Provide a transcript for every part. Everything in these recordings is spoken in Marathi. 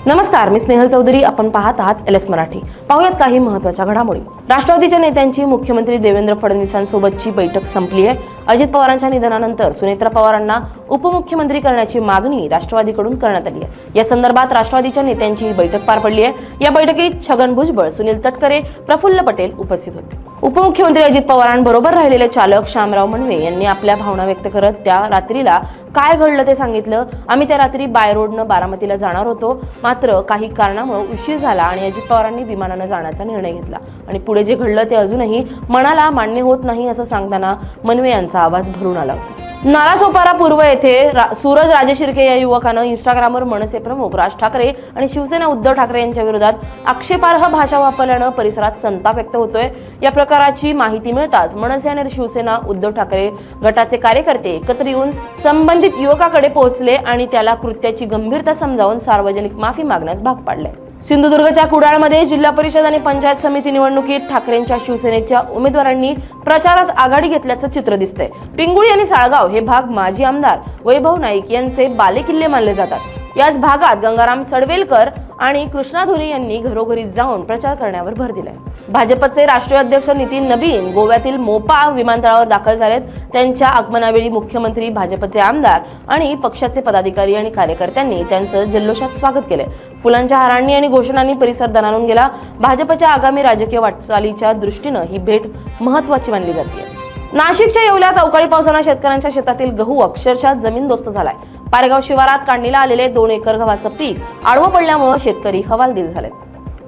नमस्कार, मी स्नेहल चौधरी. आपण पाहत आहात LS मराठी. पाहूयात काही महत्त्वाच्या घडामोडी. राष्ट्रवादीच्या नेत्यांची मुख्यमंत्री देवेंद्र फडणवीसांसोबतची बैठक संपली आहे. अजित पवारांच्या निधनानंतर सुनेत्रा पवारांना उपमुख्यमंत्री करण्याची मागणी राष्ट्रवादीकडून करण्यात आली आहे. या संदर्भात राष्ट्रवादीच्या नेत्यांची ही बैठक पार पडली आहे. या बैठकीत छगन भुजबळ, सुनील तटकरे, प्रफुल्ल पटेल उपस्थित होते. उपमुख्यमंत्री अजित पवारांबरोबर राहिलेले चालक शामराव मनवे यांनी आपल्या भावना व्यक्त करत त्या रात्रीला काय घडलं ते सांगितलं. आम्ही त्या रात्री बाय रोडनं बारामतीला जाणार होतो, मात्र काही कारणामुळे उशीर झाला आणि अजित पवारांनी विमानानं जाण्याचा निर्णय घेतला आणि पुढे जे घडलं ते अजूनही मनाला मान्य होत नाही असं सांगताना मनवे यांचा आवाज भरून आला होता. नालासोपारा पूर्व येथे सूरज राजे शिर्के या युवकानं इंस्टाग्रामवर मनसे प्रमुख राज ठाकरे आणि शिवसेना उद्धव ठाकरे यांच्या विरोधात आक्षेपार्ह भाषा वापरल्यानं परिसरात संताप व्यक्त होतोय. या प्रकाराची माहिती मिळताच मनसे आणि शिवसेना उद्धव ठाकरे गटाचे कार्यकर्ते एकत्र येऊन संबंधित युवकाकडे पोहोचले आणि त्याला कृत्याची गंभीरता समजावून सार्वजनिक माफी मागण्यास भाग पाडले. सिंधुदुर्गच्या कुडाळमध्ये जिल्हा परिषद आणि पंचायत समिती निवडणुकीत ठाकरेंच्या शिवसेनेच्या उमेदवारांनी प्रचारात आघाडी घेतल्याचं चित्र दिसतंय. पिंगुळी आणि साळगाव हे भाग माजी आमदार वैभव नाईक यांचे बालेकिल्ले मानले जातात. याच भागात गंगाराम सडवेलकर आणि कृष्णा धुरी यांनी घरोघरी जाऊन प्रचार करण्यावर भर दिलाय. भाजपचे राष्ट्रीय अध्यक्ष नितीन नबीन गोव्यातील मोपा विमानतळावर दाखल झालेत. त्यांच्या आगमनावेळी मुख्यमंत्री, भाजपचे आमदार आणि पक्षाचे पदाधिकारी आणि कार्यकर्त्यांनी त्यांचं जल्लोषात स्वागत केले. फुलांच्या हारांनी आणि घोषणांनी परिसर दणाणून गेला. भाजपच्या आगामी राजकीय वाटचालीच्या दृष्टीनं ही भेट महत्त्वाची मानली जाते. नाशिकच्या येवल्यात अवकाळी पावसानं शेतकऱ्यांच्या शेतातील गहू अक्षरशः जमीनदोस्त झालाय. पारेगाव शिवारात काढणीला आलेले 2 एकर गव्हाचं पीक आडवं पडल्यामुळे शेतकरी हवालदिल झालेत.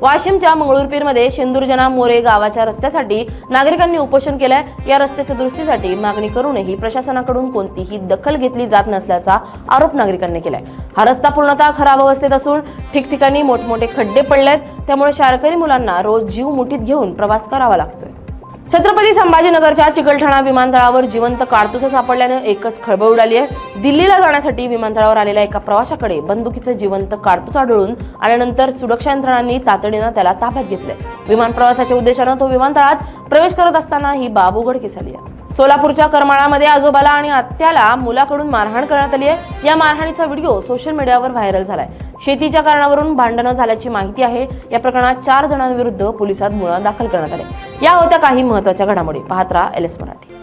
वाशिमच्या मंगळूरपीरमध्ये शेंदूरजना मोरे गावाच्या रस्त्यासाठी नागरिकांनी उपोषण केलंय. या रस्त्याच्या दुरुस्तीसाठी मागणी करूनही प्रशासनाकडून कोणतीही दखल घेतली जात नसल्याचा आरोप नागरिकांनी केलाय. हा रस्ता पूर्णतः खराब अवस्थेत असून ठिकठिकाणी मोठमोठे खड्डे पडलेत. त्यामुळे शाळकरी मुलांना रोज जीव मुठीत घेऊन प्रवास करावा लागतोय. छत्रपती संभाजीनगरच्या चिकलठाणा विमानतळावर जिवंत काडतुसं सापडल्याने एकच खळबळ उडाली आहे. दिल्लीला जाण्यासाठी विमानतळावर आलेल्या एका प्रवाशाकडे बंदुकीचं जिवंत काडतूस आढळून आल्यानंतर सुरक्षा यंत्रणांनी तातडीनं त्याला ताब्यात घेतले. विमान प्रवासाच्या उद्देशानं तो विमानतळात प्रवेश करत असताना ही बाब उघडकीस आली आहे. सोलापूरच्या करमाळामध्ये आजोबाला आणि आत्याला मुलाकडून मारहाण करण्यात आली आहे. या मारहाणीचा व्हिडिओ सोशल मीडियावर व्हायरल झालाय. शेतीच्या कारणावरून भांडणं झाल्याची माहिती आहे. या प्रकरणात 4 जणांविरुद्ध पोलिसात गुन्हा दाखल करण्यात आले. या होत्या काही महत्त्वाच्या घडामोडी. पाहत राहा LS मराठी.